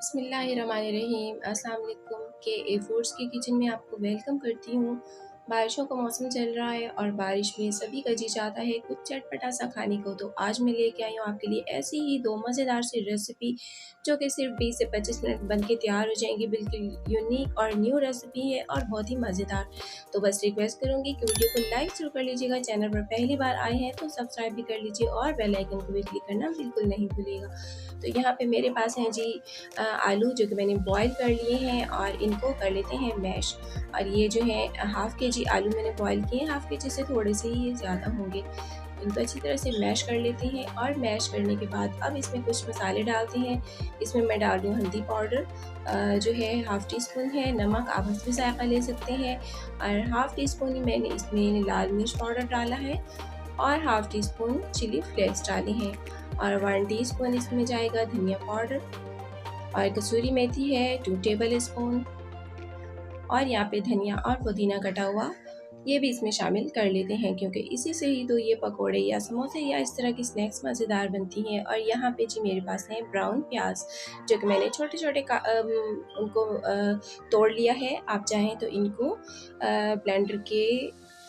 बिस्मिल्लाहिर्रहमानिर्रहीम। अस्सलाम वालेकुम के ए फूड्स की किचन में आपको वेलकम करती हूँ। बारिशों का मौसम चल रहा है और बारिश में सभी का जी चाहता है कुछ चटपटा सा खाने को। तो आज मैं लेके आई हूँ आपके लिए ऐसी ही दो मज़ेदार सी रेसिपी जो कि सिर्फ 20 से 25 मिनट बन के तैयार हो जाएंगी। बिल्कुल यूनिक और न्यू रेसिपी है और बहुत ही मज़ेदार। तो बस रिक्वेस्ट करूँगी कि वीडियो को लाइक ज़रूर कर लीजिएगा। चैनल पर पहली बार आए हैं तो सब्सक्राइब भी कर लीजिए और बेल आइकन को भी क्लिक करना बिल्कुल नहीं भूलिएगा। तो यहाँ पे मेरे पास हैं जी आलू जो कि मैंने बॉईल कर लिए हैं और इनको कर लेते हैं मैश। और ये जो है हाफ़ के जी आलू मैंने बॉईल किए हैं, हाफ़ के जी से थोड़े से ही ज़्यादा होंगे। इनको अच्छी तरह से मैश कर लेते हैं और मैश करने के बाद अब इसमें कुछ मसाले डालते हैं। इसमें मैं डाल दूँ हल्दी पाउडर जो है हाफ़ टी स्पून है, नमक आप हस्बे ज़ायक़ा ले सकते हैं और हाफ़ टी स्पून ही मैंने इसमें लाल मिर्च पाउडर डाला है और half teaspoon chilli flakes डाले हैं और 1 टीस्पून इसमें जाएगा धनिया पाउडर और कसूरी मेथी है 2 टेबल स्पून और यहाँ पे धनिया और पुदीना कटा हुआ ये भी इसमें शामिल कर लेते हैं क्योंकि इसी से ही तो ये पकोड़े या समोसे या इस तरह की स्नैक्स मज़ेदार बनती हैं। और यहाँ पे जी मेरे पास है ब्राउन प्याज जो कि मैंने छोटे छोटे उनको तोड़ लिया है। आप चाहें तो इनको ब्लेंडर के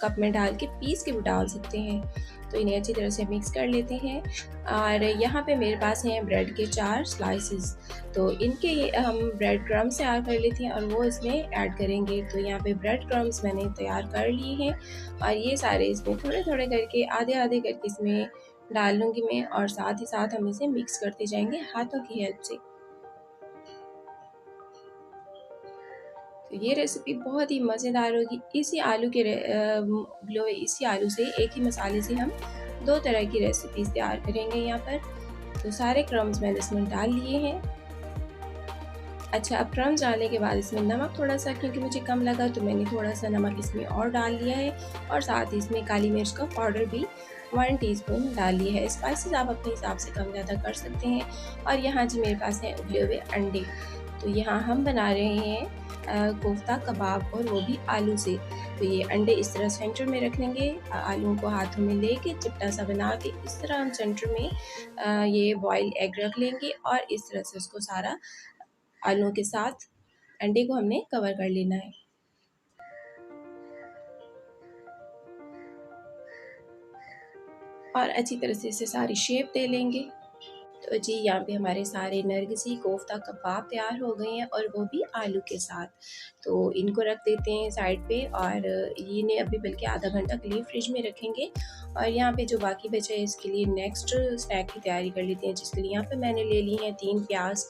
कप में डाल के पीस के भी डाल सकते हैं। तो इन्हें अच्छी तरह से मिक्स कर लेते हैं और यहाँ पे मेरे पास हैं ब्रेड के 4 स्लाइसेस। तो इनके हम ब्रेड क्रम्स तैयार कर लेते हैं और वो इसमें ऐड करेंगे। तो यहाँ पे ब्रेड क्रम्स मैंने तैयार कर लिए हैं और ये सारे इसमें थोड़े थोड़े करके आधे आधे करके इसमें डाल लूँगी मैं और साथ ही साथ हम इसे मिक्स करते जाएंगे हाथों की हेल्प से। तो ये रेसिपी बहुत ही मज़ेदार होगी। इसी आलू से एक ही मसाले से हम 2 तरह की रेसिपीज़ तैयार करेंगे यहाँ पर। तो सारे क्रम्स मैंने इसमें डाल लिए हैं। अच्छा, अब क्रम्स डालने के बाद इसमें नमक थोड़ा सा क्योंकि मुझे कम लगा तो मैंने थोड़ा सा नमक इसमें और डाल लिया है और साथ ही इसमें काली मिर्च का पाउडर भी 1 टीस्पून डाल लिया है। स्पाइसेस आप अपने हिसाब से कम ज़्यादा कर सकते हैं। और यहाँ जी मेरे पास हैं उबले हुए अंडे। तो यहाँ हम बना रहे हैं कोफ्ता कबाब और वो भी आलू से। तो ये अंडे इस तरह सेंटर में रख लेंगे, आलूओं को हाथों में लेके चिपटा सा बना के इस तरह हम सेंटर में ये बॉयल एग रख लेंगे और इस तरह से उसको सारा आलूओं के साथ अंडे को हमने कवर कर लेना है। और अच्छी तरह से इसे सारी शेप दे लेंगे। तो जी यहाँ पे हमारे सारे नरगिसी कोफ्ता कबाब तैयार हो गए हैं और वो भी आलू के साथ। तो इनको रख देते हैं साइड पे और इन्हें अभी बल्कि आधा घंटा के लिए फ्रिज में रखेंगे। और यहाँ पे जो बाकी बचा है इसके लिए नेक्स्ट स्नैक की तैयारी कर लेते हैं, जिसके लिए यहाँ पे मैंने ले ली हैं 3 प्याज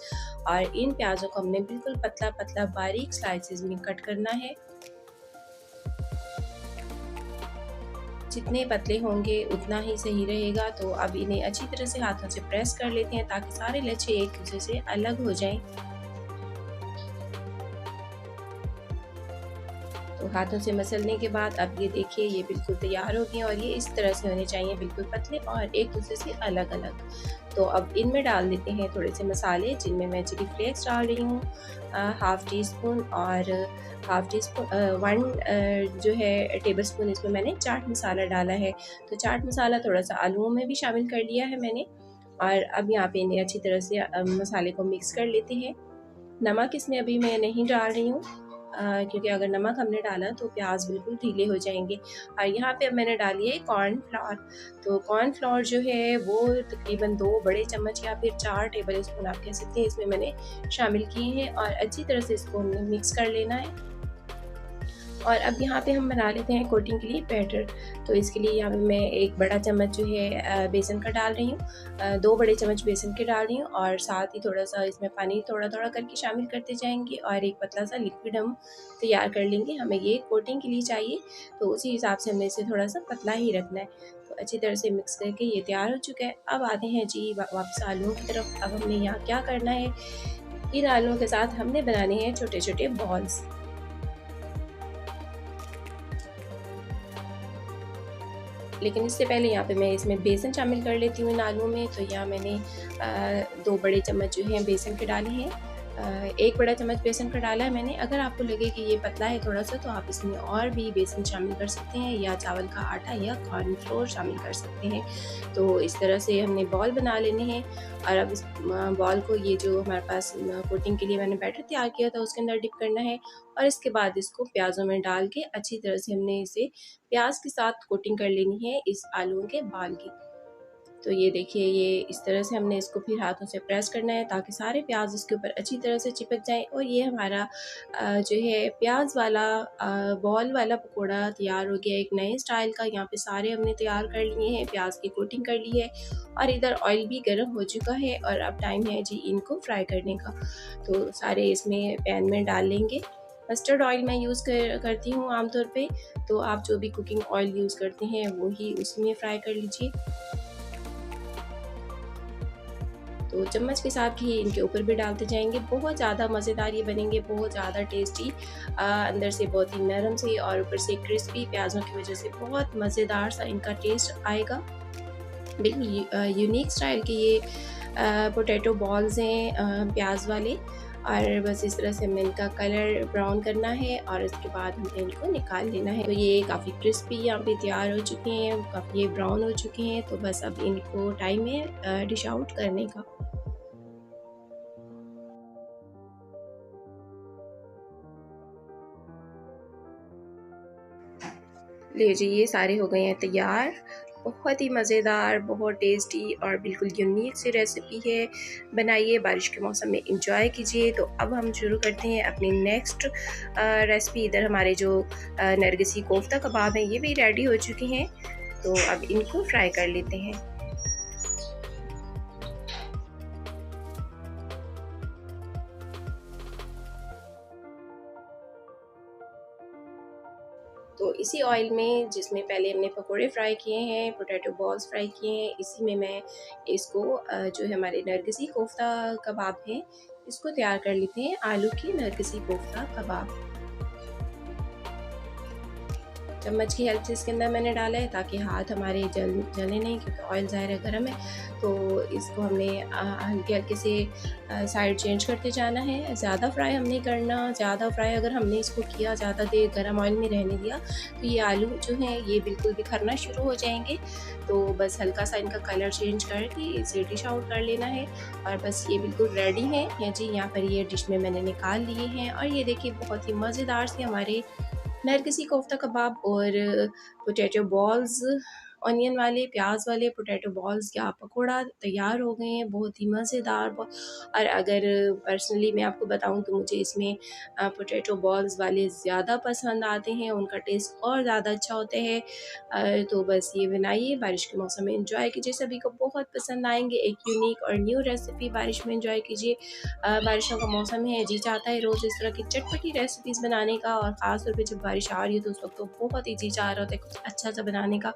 और इन प्याज़ों को हमने बिल्कुल पतला पतला बारीक स्लाइसेस में कट करना है। जितने पतले होंगे उतना ही सही रहेगा। तो अब इन्हें अच्छी तरह से हाथों से प्रेस कर लेते हैं ताकि सारे लच्छे एक दूसरे से अलग हो जाएं। तो हाथों से मसलने के बाद अब ये देखिए ये बिल्कुल तैयार हो गए और ये इस तरह से होने चाहिए, बिल्कुल पतले और एक दूसरे से अलग अलग। तो अब इनमें डाल देते हैं थोड़े से मसाले, जिनमें मैं चिली फ्लेक्स डाल रही हूँ हाफ़ टी स्पून और हाफ़ टी स्पून 1 जो है टेबल स्पून इसमें मैंने चाट मसाला डाला है। तो चाट मसाला थोड़ा सा आलूओं में भी शामिल कर लिया है मैंने। और अब यहाँ पे इन्हें अच्छी तरह से मसाले को मिक्स कर लेते हैं। नमक इसमें अभी मैं नहीं डाल रही हूँ क्योंकि अगर नमक हमने डाला तो प्याज बिल्कुल ढीले हो जाएंगे। और यहाँ पे अब मैंने डाली है कॉर्नफ्लावर। तो कॉर्नफ्लावर जो है वो तकरीबन 2 बड़े चम्मच या फिर 4 टेबल स्पून आप कह सकते हैं इसमें मैंने शामिल किए हैं और अच्छी तरह से इसको हमने मिक्स कर लेना है। और अब यहाँ पे हम बना लेते हैं कोटिंग के लिए बैटर। तो इसके लिए यहाँ पे मैं 1 बड़ा चम्मच जो है बेसन का डाल रही हूँ, 2 बड़े चम्मच बेसन के डाल रही हूँ और साथ ही थोड़ा सा इसमें पानी थोड़ा थोड़ा करके शामिल करते जाएंगे और एक पतला सा लिक्विड हम तैयार कर लेंगे। हमें ये कोटिंग के लिए चाहिए तो उसी हिसाब से हमें इसे थोड़ा सा पतला ही रखना है। तो अच्छी तरह से मिक्स करके ये तैयार हो चुका है। अब आते हैं जी वापस आलूओं की तरफ। अब हमने यहाँ क्या करना है, इन आलूओं के साथ हमने बनाने हैं छोटे छोटे बॉल्स। लेकिन इससे पहले यहाँ पे मैं इसमें बेसन शामिल कर लेती हूँ इन आलूओं में। तो यहाँ मैंने 2 बड़े चम्मच जो हैं बेसन के डाले हैं 1 बड़ा चम्मच बेसन का डाला है मैंने। अगर आपको लगे कि ये पतला है थोड़ा-सा तो आप इसमें और भी बेसन शामिल कर सकते हैं या चावल का आटा या कॉर्नफ्लोर शामिल कर सकते हैं। तो इस तरह से हमने बॉल बना लेने हैं और अब इस बॉल को ये जो हमारे पास कोटिंग के लिए मैंने बैटर तैयार किया था उसके अंदर डिप करना है और इसके बाद इसको प्याज़ों में डाल के अच्छी तरह से हमने इसे प्याज़ के साथ कोटिंग कर लेनी है इस आलूओं के बाल की। तो ये देखिए, ये इस तरह से हमने इसको फिर हाथों से प्रेस करना है ताकि सारे प्याज इसके ऊपर अच्छी तरह से चिपक जाएं और ये हमारा जो है प्याज वाला बॉल वाला पकोड़ा तैयार हो गया एक नए स्टाइल का। यहाँ पे सारे हमने तैयार कर लिए हैं, प्याज की कोटिंग कर ली है और इधर ऑयल भी गर्म हो चुका है और अब टाइम है जी इनको फ्राई करने का। तो सारे इसमें पैन में डाल लेंगे। मस्टर्ड ऑयल मैं यूज़ करती हूँ आमतौर पे, तो आप जो भी कुकिंग ऑयल यूज़ करते हैं वही उसमें फ्राई कर लीजिए। तो चम्मच के साथ ही इनके ऊपर भी डालते जाएंगे। बहुत ज़्यादा मज़ेदार ये बनेंगे, बहुत ज़्यादा टेस्टी, अंदर से बहुत ही नरम से और ऊपर से क्रिस्पी प्याज़ों की वजह से बहुत मज़ेदार सा इनका टेस्ट आएगा। बिल्कुल यूनिक स्टाइल के ये पोटैटो बॉल्स हैं प्याज वाले। और बस इस तरह से हमें इनका कलर ब्राउन करना है और उसके बाद हमें इनको निकाल लेना है। तो ये काफ़ी क्रिस्पी यहाँ पे तैयार हो चुके हैं, काफ़ी ये ब्राउन हो चुके हैं। तो बस अब इनको टाइम है डिश आउट करने का। लीजिए, ये सारे हो गए हैं तैयार। बहुत ही मज़ेदार, बहुत टेस्टी और बिल्कुल यूनिक सी रेसिपी है। बनाइए, बारिश के मौसम में इंजॉय कीजिए। तो अब हम शुरू करते हैं अपनी नेक्स्ट रेसिपी। इधर हमारे जो नरगिसी कोफ्ता कबाब हैं ये भी रेडी हो चुके हैं, तो अब इनको फ्राई कर लेते हैं। तो इसी ऑयल में जिसमें पहले हमने पकोड़े फ्राई किए हैं, पोटैटो बॉल्स फ्राई किए हैं, इसी में मैं इसको जो है हमारे नरगिसी कोफ्ता कबाब हैं इसको तैयार कर लेते हैं। आलू की नरगिसी कोफ्ता कबाब चम्मच की हेल्प से इसके अंदर मैंने डाला है ताकि हाथ हमारे जले नहीं, क्योंकि ऑयल ज़ाहिर है गर्म है। तो इसको हमने हल्के हल्के से साइड चेंज करते जाना है। ज़्यादा फ्राई हम नहीं करना। ज़्यादा फ्राई अगर हमने इसको किया, ज़्यादा देर गर्म ऑयल में रहने दिया तो ये आलू जो हैं ये बिल्कुल बिखरना शुरू हो जाएंगे। तो बस हल्का सा इनका कलर चेंज करके इसे डिश आउट कर लेना है और बस ये बिल्कुल रेडी है। या जी यहाँ पर ये डिश में मैंने निकाल लिए हैं और ये देखिए बहुत ही मज़ेदार से हमारे नरगिसी कोफ्ता कबाब और पोटैटो बॉल्स, ऑनियन वाले, प्याज वाले पोटैटो बॉल्स या पकोड़ा तैयार हो गए हैं। बहुत ही मज़ेदार। और अगर पर्सनली मैं आपको बताऊं तो मुझे इसमें पोटैटो बॉल्स वाले ज़्यादा पसंद आते हैं, उनका टेस्ट और ज़्यादा अच्छा होता है। तो बस ये बनाइए, बारिश के मौसम में एंजॉय कीजिए, सभी को बहुत पसंद आएंगे। एक यूनिक और न्यू रेसिपी बारिश में एंजॉय कीजिए। बारिशों का मौसम है, जी चाहता है रोज़ इस तरह की चटपटी रेसिपीज़ बनाने का, और ख़ास तौर पे जब बारिश आ रही है तो उस वक्त तो बहुत ही जी चाह रहा होता है कुछ अच्छा सा बनाने का।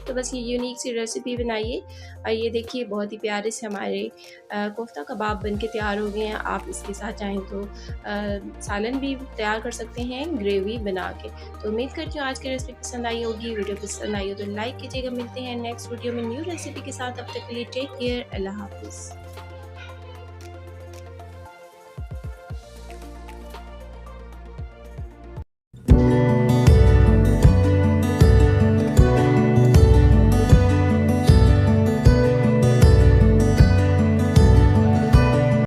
तो बस ये यूनिक सी रेसिपी बनाइए। और ये देखिए बहुत ही प्यारे से हमारे कोफ्ता कबाब बनके तैयार हो गए हैं। आप इसके साथ चाहें तो सालन भी तैयार कर सकते हैं ग्रेवी बना के। तो उम्मीद करती हूँ आज की रेसिपी पसंद आई होगी। वीडियो पसंद आई हो तो लाइक कीजिएगा। मिलते हैं नेक्स्ट वीडियो में न्यू रेसिपी के साथ। अब तक के लिए टेक केयर, अल्लाह हाफिज़।